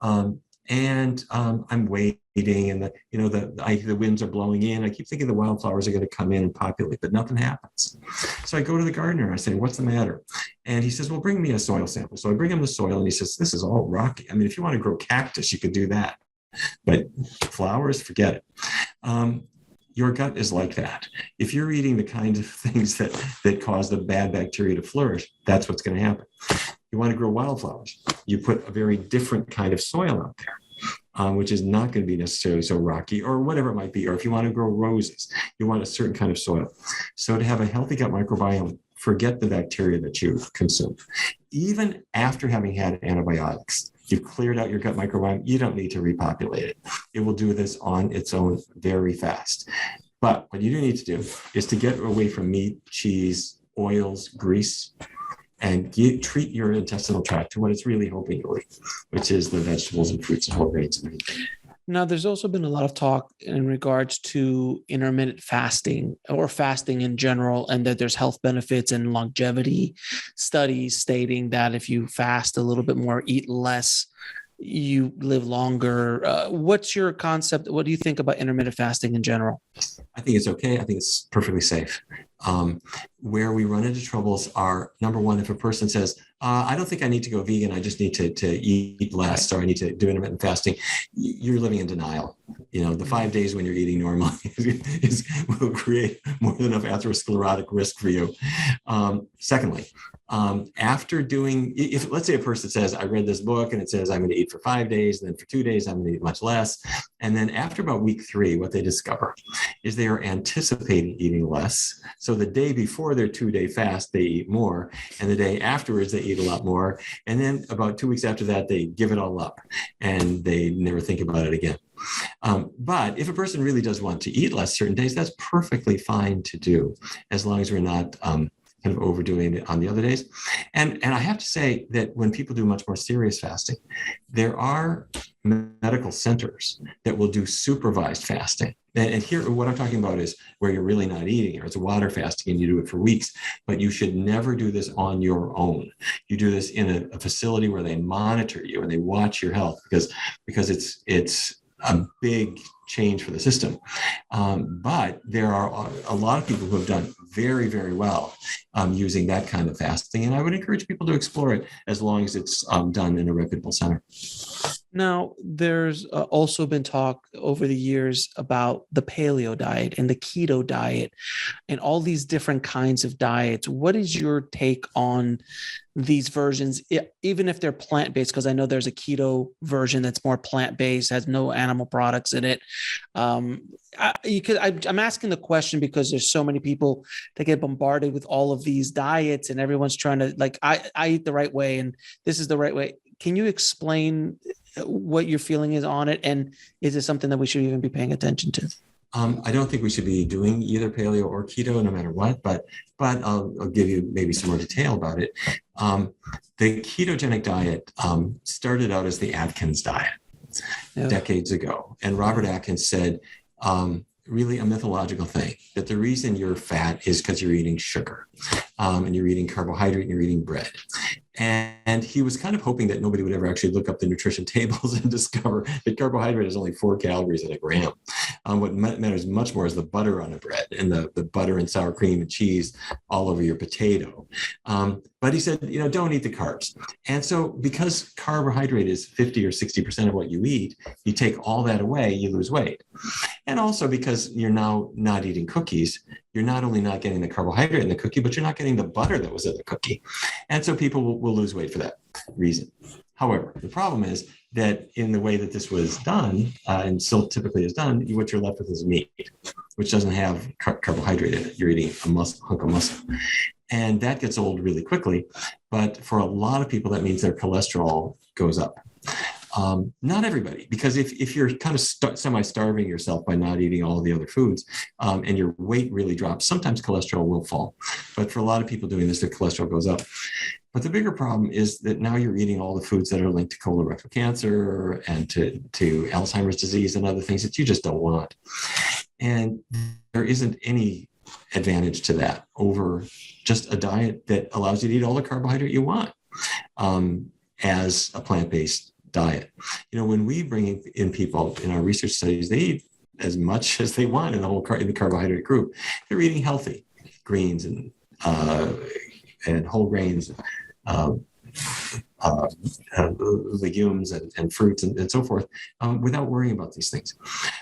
I'm waiting, and the winds are blowing in. I keep thinking the wildflowers are going to come in and populate, but nothing happens. So I go to the gardener. I say, "What's the matter?" And he says, "Well, bring me a soil sample." So I bring him the soil, and he says, "This is all rocky. I mean, if you want to grow cactus, you could do that, but flowers, forget it." Your gut is like that. If you're eating the kinds of things that cause the bad bacteria to flourish, that's what's going to happen. You want to grow wildflowers, you put a very different kind of soil out there, which is not going to be necessarily so rocky, or whatever it might be. Or if you want to grow roses, you want a certain kind of soil. So to have a healthy gut microbiome, forget the bacteria that you consume. Even after having had antibiotics, you've cleared out your gut microbiome, you don't need to repopulate it. It will do this on its own very fast. But what you do need to do is to get away from meat, cheese, oils, grease, and treat your intestinal tract to what it's really hoping you'll eat, which is the vegetables and fruits and whole grains and everything. Now, there's also been a lot of talk in regards to intermittent fasting, or fasting in general, and that there's health benefits and longevity studies stating that if you fast a little bit more, eat less, you live longer. What's your concept? What do you think about intermittent fasting in general? I think it's okay. I think it's perfectly safe. Where we run into troubles are, number one, if a person says, I don't think I need to go vegan, I just need to eat less, or I need to do intermittent fasting, you're living in denial. The 5 days when you're eating normally will create more than enough atherosclerotic risk for you. Secondly, after doing, if let's say a person says, I read this book and it says I'm going to eat for 5 days, and then for 2 days, I'm going to eat much less. And then after about week 3, what they discover is they are anticipating eating less. So the day before their 2-day fast, they eat more. And the day afterwards, they eat a lot more. And then about 2 weeks after that, they give it all up and they never think about it again. But if a person really does want to eat less certain days, that's perfectly fine to do, as long as we're not kind of overdoing it on the other days. And I have to say that when people do much more serious fasting, there are medical centers that will do supervised fasting. And here, what I'm talking about is where you're really not eating, or it's water fasting and you do it for weeks, but you should never do this on your own. You do this in a facility where they monitor you and they watch your health, because it's a big change for the system. But there are a lot of people who have done very, very well using that kind of fasting. And I would encourage people to explore it as long as it's done in a reputable center. Now, there's also been talk over the years about the paleo diet and the keto diet and all these different kinds of diets. What is your take on these versions, even if they're plant-based? Because I know there's a keto version that's more plant-based, has no animal products in it. I'm asking the question because there's so many people that get bombarded with all of these diets, and everyone's trying to, like, I eat the right way and this is the right way. Can you explain what your feeling is on it? And is it something that we should even be paying attention to? I don't think we should be doing either paleo or keto no matter what, but I'll give you maybe some more detail about it. The ketogenic diet started out as the Atkins diet decades ago. And Robert Atkins said, really a mythological thing, that the reason you're fat is because you're eating sugar and you're eating carbohydrate and you're eating bread. And he was kind of hoping that nobody would ever actually look up the nutrition tables and discover that carbohydrate is only 4 calories in a gram. What matters much more is the butter on the bread and the butter and sour cream and cheese all over your potato. But he said, don't eat the carbs. And so because carbohydrate is 50 or 60% of what you eat, you take all that away, you lose weight. And also because you're now not eating cookies, you're not only not getting the carbohydrate in the cookie, but you're not getting the butter that was in the cookie. And so people will lose weight for that reason. However, the problem is that in the way that this was done, and still typically is done, what you're left with is meat, which doesn't have carbohydrate in it. You're eating a hunk of muscle. And that gets old really quickly. But for a lot of people, that means their cholesterol goes up. Not everybody, because if you're kind of semi-starving yourself by not eating all the other foods and your weight really drops, sometimes cholesterol will fall. But for a lot of people doing this, their cholesterol goes up. But the bigger problem is that now you're eating all the foods that are linked to colorectal cancer and to Alzheimer's disease and other things that you just don't want. And there isn't any advantage to that over just a diet that allows you to eat all the carbohydrate you want as a plant-based diet. When we bring in people in our research studies, they eat as much as they want in the carbohydrate group. They're eating healthy greens and whole grains, legumes and fruits and so forth, without worrying about these things.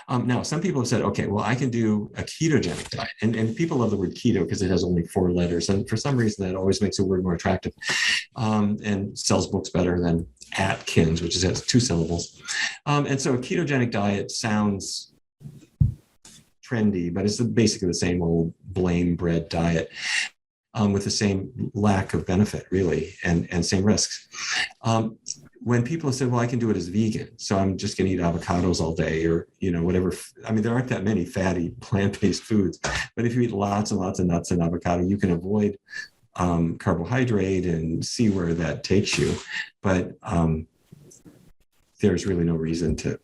Now, some people have said, okay, well, I can do a ketogenic diet. And people love the word keto because it has only 4 letters. And for some reason, that always makes the word more attractive and sells books better than Atkins, which has 2 syllables. And so a ketogenic diet sounds trendy, but it's basically the same old blame bread diet. With the same lack of benefit, really, and same risks. When people have said, well, I can do it as vegan, so I'm just going to eat avocados all day or, whatever. I mean, there aren't that many fatty plant-based foods, but if you eat lots and lots of nuts and avocado, you can avoid carbohydrate and see where that takes you. But there's really no reason to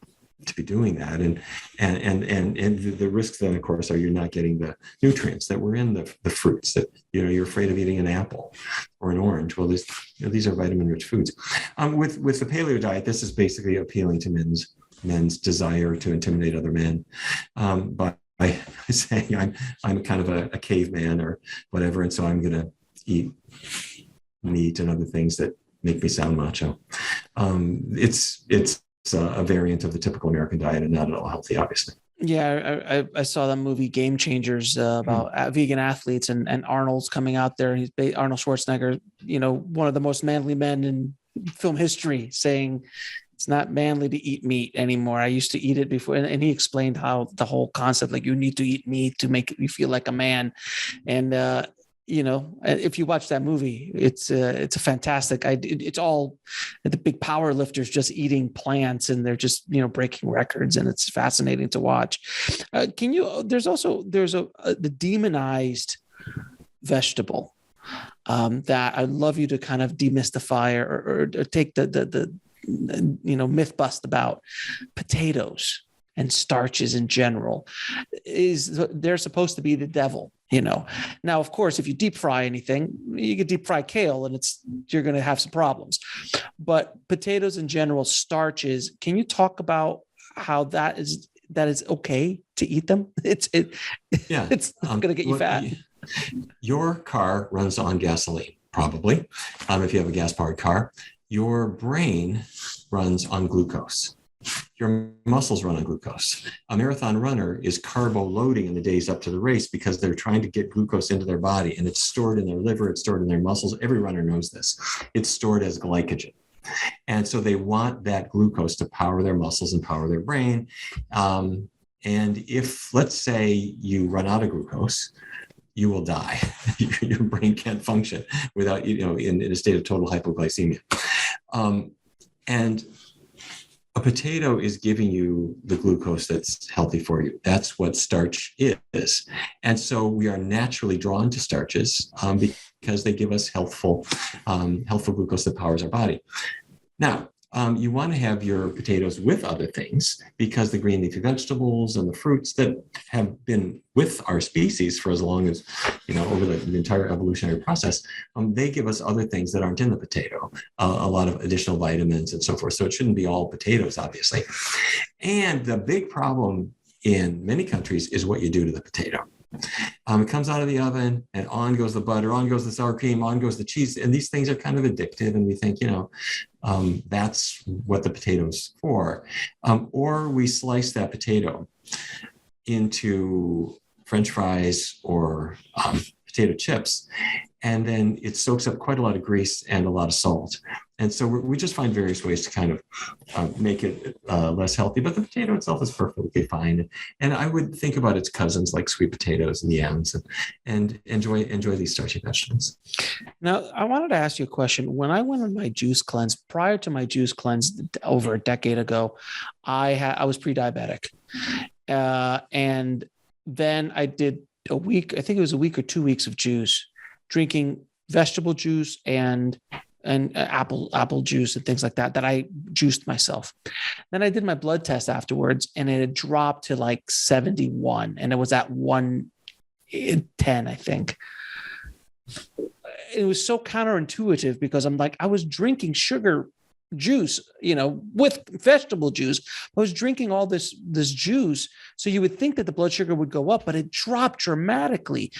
be doing that. And the risks then, of course, are you're not getting the nutrients that were in the fruits that, you're afraid of eating an apple or an orange. Well, these are vitamin-rich foods. With the paleo diet, this is basically appealing to men's desire to intimidate other men by saying I'm kind of a caveman or whatever, and so I'm going to eat meat and other things that make me sound macho. It's a variant of the typical American diet and not at all healthy, obviously. Yeah, I saw that movie Game Changers about vegan athletes and Arnold's coming out there. Arnold Schwarzenegger, one of the most manly men in film history, saying it's not manly to eat meat anymore. I used to eat it before. And he explained how the whole concept, like you need to eat meat to make you feel like a man. And, if you watch that movie, it's a fantastic. It's all the big power lifters just eating plants, and they're just breaking records, and it's fascinating to watch. There's the demonized vegetable. that I'd love you to kind of demystify or take the myth bust about potatoes and starches in general. They're supposed to be the devil. Now, of course, if you deep fry anything, you could deep fry kale and you're going to have some problems. But potatoes in general, starches, can you talk about how that is okay to eat them? It's not going to get you fat. Your car runs on gasoline, probably, if you have a gas-powered car. Your brain runs on glucose. Your muscles run on glucose. A marathon runner is carbo loading in the days up to the race because they're trying to get glucose into their body, and it's stored in their liver, it's stored in their muscles. Every runner knows this. It's stored as glycogen. And so they want that glucose to power their muscles and power their brain. And if, let's say, you run out of glucose, you will die. Your brain can't function without, in a state of total hypoglycemia. And a potato is giving you the glucose that's healthy for you. That's what starch is. And so we are naturally drawn to starches because they give us healthful glucose that powers our body. Now, you want to have your potatoes with other things because the green leafy vegetables and the fruits that have been with our species for as long as, over the entire evolutionary process, they give us other things that aren't in the potato, a lot of additional vitamins and so forth. So it shouldn't be all potatoes, obviously. And the big problem in many countries is what you do to the potato. It comes out of the oven and on goes the butter, on goes the sour cream, on goes the cheese. And these things are kind of addictive. And we think, that's what the potato's for. Or we slice that potato into French fries or potato chips. And then it soaks up quite a lot of grease and a lot of salt. And so we just find various ways to kind of make it less healthy. But the potato itself is perfectly fine. And I would think about its cousins like sweet potatoes and yams and enjoy these starchy vegetables. Now, I wanted to ask you a question. When I went on my juice cleanse, prior to my juice cleanse over a decade ago, I was pre-diabetic. And then I did a week, I think it was a week or 2 weeks of juice, drinking vegetable juice and apple juice and things like that I juiced myself. Then I did my blood test afterwards and it had dropped to like 71 and it was at 110, I think. It was so counterintuitive because I was drinking sugar juice, with vegetable juice. I was drinking all this juice. So you would think that the blood sugar would go up, but it dropped dramatically.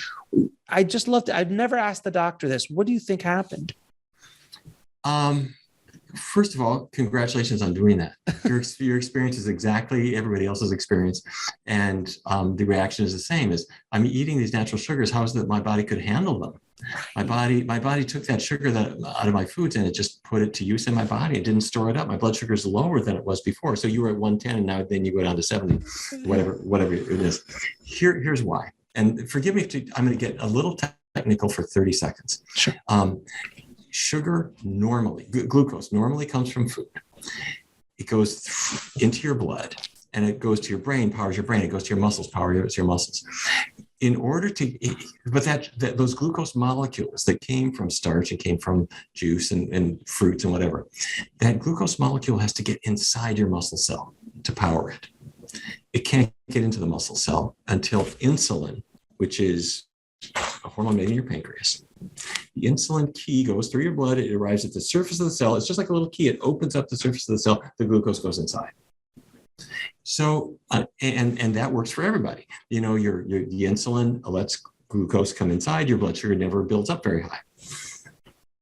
I just loved it. I've never asked the doctor this. What do you think happened? First of all, congratulations on doing that. Your experience is exactly everybody else's experience. And the reaction is the same as I'm eating these natural sugars. How is it that my body could handle them? My body took that sugar out of my foods and it just put it to use in my body. It didn't store it up. My blood sugar is lower than it was before. So you were at 110 and now then you go down to 70, whatever it is. Here's why. And forgive me I'm going to get a little technical for 30 seconds. Sure. Sugar normally, glucose normally comes from food. It goes into your blood and it goes to your brain, powers your brain. It goes to your muscles, powers your muscles. But those glucose molecules that came from starch and came from juice and fruits and whatever, that glucose molecule has to get inside your muscle cell to power it. It can't get into the muscle cell until insulin, which is a hormone made in your pancreas. The insulin key goes through your blood. It arrives at the surface of the cell. It's just like a little key. It opens up the surface of the cell. The glucose goes inside. So, and that works for everybody. The insulin lets glucose come inside. Your blood sugar never builds up very high,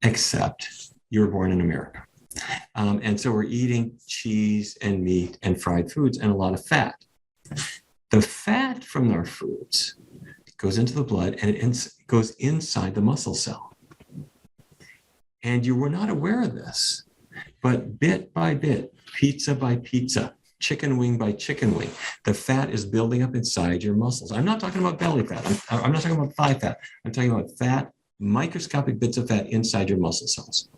except you were born in America. And so we're eating cheese and meat and fried foods and a lot of fat. The fat from our foods goes into the blood and it goes inside the muscle cell. And you were not aware of this, but bit by bit, pizza by pizza, chicken wing by chicken wing, the fat is building up inside your muscles. I'm not talking about belly fat. I'm not talking about thigh fat. I'm talking about fat, microscopic bits of fat inside your muscle cells.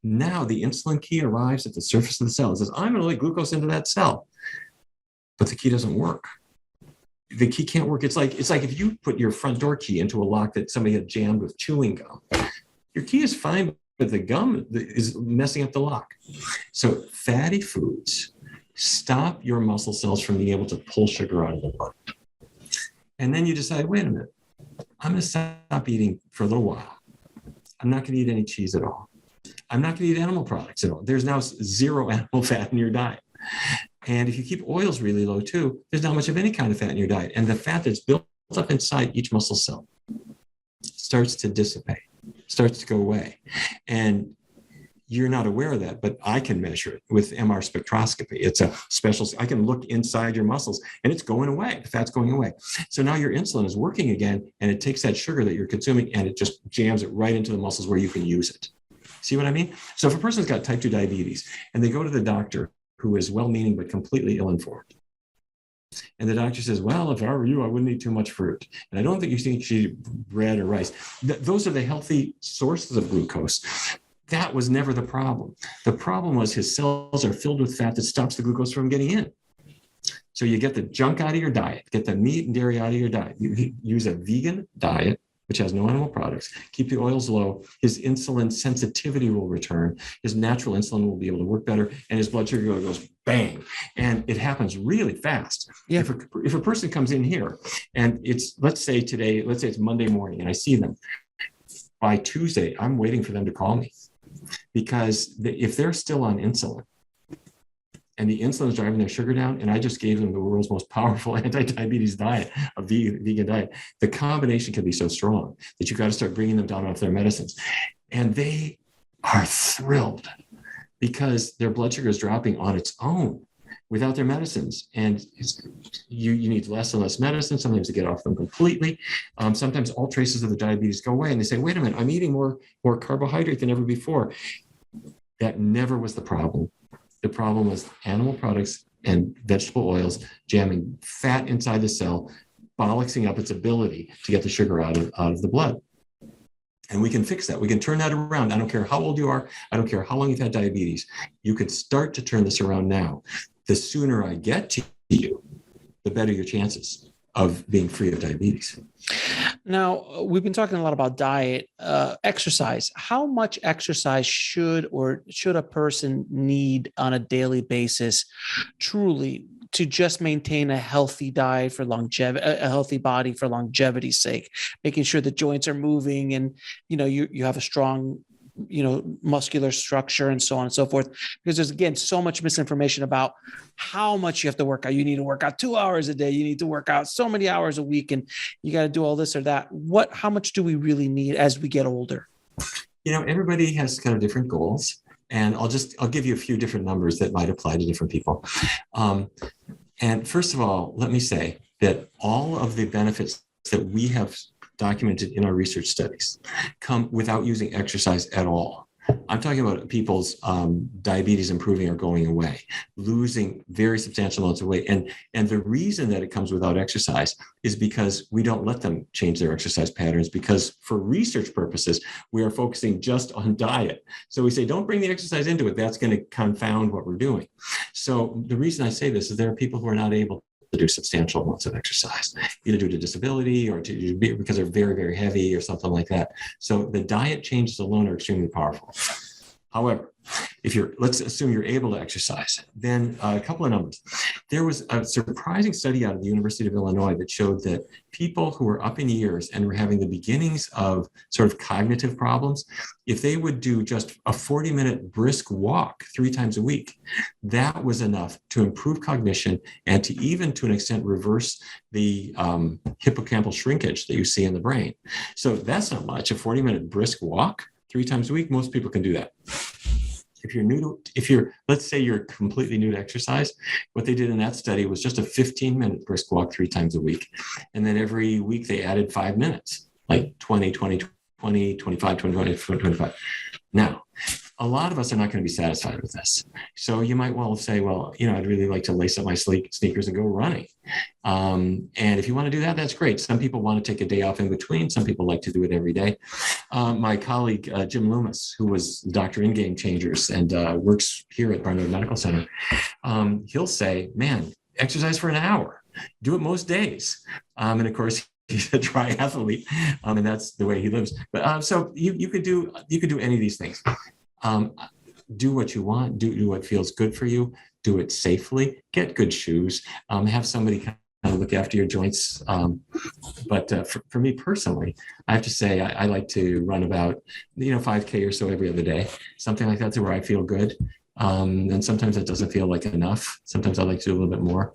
Now the insulin key arrives at the surface of the cell. It says, I'm going to let glucose into that cell. But the key doesn't work. The key can't work. It's like if you put your front door key into a lock that somebody had jammed with chewing gum. Your key is fine, but the gum is messing up the lock. So fatty foods stop your muscle cells from being able to pull sugar out of the blood. And then you decide, wait a minute, I'm going to stop eating for a little while. I'm not going to eat any cheese at all. I'm not going to eat animal products at all. There's now zero animal fat in your diet. And if you keep oils really low too, there's not much of any kind of fat in your diet. And the fat that's built up inside each muscle cell starts to dissipate, starts to go away. And you're not aware of that, but I can measure it with MR spectroscopy. It's a special, I can look inside your muscles and it's going away. The fat's going away. So now your insulin is working again, and it takes that sugar that you're consuming and it just jams it right into the muscles where you can use it. See what I mean? So if a person's got type 2 diabetes and they go to the doctor who is well-meaning but completely ill-informed, and the doctor says, well, if I were you, I wouldn't eat too much fruit. And I don't think you should eat bread or rice. Those are the healthy sources of glucose. That was never the problem. The problem was his cells are filled with fat that stops the glucose from getting in. So you get the junk out of your diet, get the meat and dairy out of your diet. You use a vegan diet, which has no animal products, keep the oils low, his insulin sensitivity will return, his natural insulin will be able to work better, and his blood sugar goes bang. And it happens really fast. Yeah. If a person comes in here and let's say it's Monday morning and I see them, by Tuesday, I'm waiting for them to call me. Because if they're still on insulin and the insulin is driving their sugar down, and I just gave them the world's most powerful anti-diabetes diet, a vegan diet, the combination can be so strong that you've got to start bringing them down off their medicines. And they are thrilled because their blood sugar is dropping on its own without their medicines. And you need less and less medicine, sometimes to get off them completely. Sometimes all traces of the diabetes go away and they say, wait a minute, I'm eating more carbohydrate than ever before. That never was the problem. The problem was animal products and vegetable oils jamming fat inside the cell, bollocksing up its ability to get the sugar out of the blood. And we can fix that. We can turn that around. I don't care how old you are. I don't care how long you've had diabetes. You can start to turn this around now. The sooner I get to you, the better your chances of being free of diabetes. Now, we've been talking a lot about diet, exercise. How much exercise should a person need on a daily basis truly to just maintain a healthy diet for longevity, a healthy body for longevity's sake, making sure the joints are moving and, you have a strong, muscular structure and so on and so forth, because there's, again, so much misinformation about how much you have to work out. You need to work out 2 hours a day. You need to work out so many hours a week, and you got to do all this or that. How much do we really need as we get older? Everybody has kind of different goals, and I'll give you a few different numbers that might apply to different people. And first of all, let me say that all of the benefits that we have documented in our research studies come without using exercise at all. I'm talking about people's diabetes improving or going away, losing very substantial amounts of weight. And the reason that it comes without exercise is because we don't let them change their exercise patterns, because for research purposes, we are focusing just on diet. So we say, don't bring the exercise into it. That's going to confound what we're doing. So the reason I say this is there are people who are not able to do substantial amounts of exercise, either due to disability or because they're very, very heavy or something like that. So the diet changes alone are extremely powerful. However, let's assume you're able to exercise, then a couple of numbers. There was a surprising study out of the University of Illinois that showed that people who were up in years and were having the beginnings of sort of cognitive problems, if they would do just a 40-minute brisk walk 3 times a week, that was enough to improve cognition and to even, to an extent, reverse the hippocampal shrinkage that you see in the brain. So that's not much. A 40-minute brisk walk 3 times a week, most people can do that. Let's say you're completely new to exercise, what they did in that study was just a 15-minute brisk walk 3 times a week. And then every week they added 5 minutes, like 20, 20, 20, 25, 20, 20, 25. Now, a lot of us are not going to be satisfied with this. So you might well say, well, I'd really like to lace up my sneakers and go running. And if you want to do that, that's great. Some people want to take a day off in between. Some people like to do it every day. My colleague, Jim Loomis, who was the doctor in Game Changers and works here at Barnard Medical Center, he'll say, man, exercise for an hour. Do it most days. And of course, he's a triathlete, and that's the way he lives. But so you could do any of these things. Do what you want. Do what feels good for you. Do it safely. Get good shoes. Have somebody kind of look after your joints. But for me personally, I have to say I like to run about 5K or so every other day, something like that, to where I feel good. And sometimes it doesn't feel like enough. Sometimes I like to do a little bit more,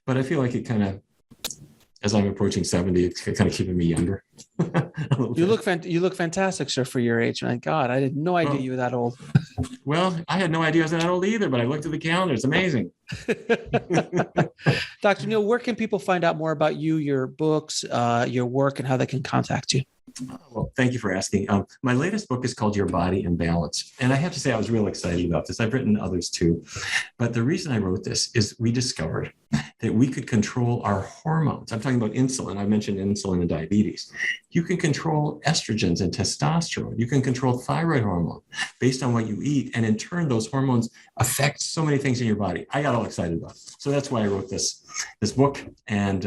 but I feel like it kind of, as I'm approaching 70, it's kind of keeping me younger. You look fantastic, sir, for your age. My God, I had no idea you were that old. Well, I had no idea I was that old either, but I looked at the calendar. It's amazing. Dr. Neal, where can people find out more about you, your books, your work, and how they can contact you? Well, thank you for asking. My latest book is called Your Body in Balance. And I have to say, I was real excited about this. I've written others too. But the reason I wrote this is we discovered that we could control our hormones. I'm talking about insulin. I mentioned insulin and diabetes. You can control estrogens and testosterone. You can control thyroid hormone based on what you eat. And in turn, those hormones affect so many things in your body. I got all excited about it. So that's why I wrote this book. And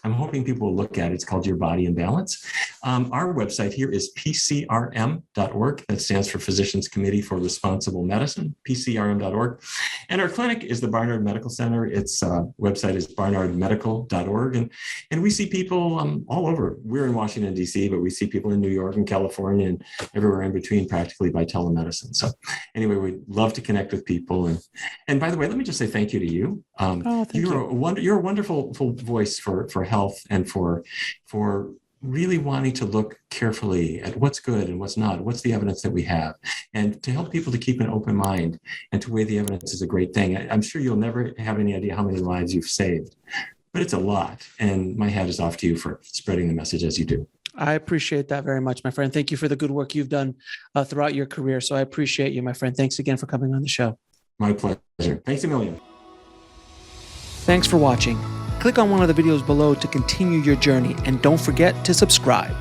I'm hoping people will look at it. It's called Your Body in Balance. Our website here is pcrm.org. That stands for Physicians Committee for Responsible Medicine, pcrm.org. And our clinic is the Barnard Medical Center. Its website is barnardmedical.org. And we see people all over. We're in Washington, D.C., but we see people in New York and California and everywhere in between, practically by telemedicine. So anyway, we'd love to connect with people. And by the way, let me just say thank you to you. Thank you. You're a wonderful voice for health and for really wanting to look carefully at what's good and what's not, what's the evidence that we have, and to help people to keep an open mind and to weigh the evidence is a great thing. I'm sure you'll never have any idea how many lives you've saved, but it's a lot. And my hat is off to you for spreading the message as you do. I appreciate that very much, my friend. Thank you for the good work you've done throughout your career. So I appreciate you, my friend. Thanks again for coming on the show. My pleasure. Thanks a million. Thanks for watching. Click on one of the videos below to continue your journey, and don't forget to subscribe.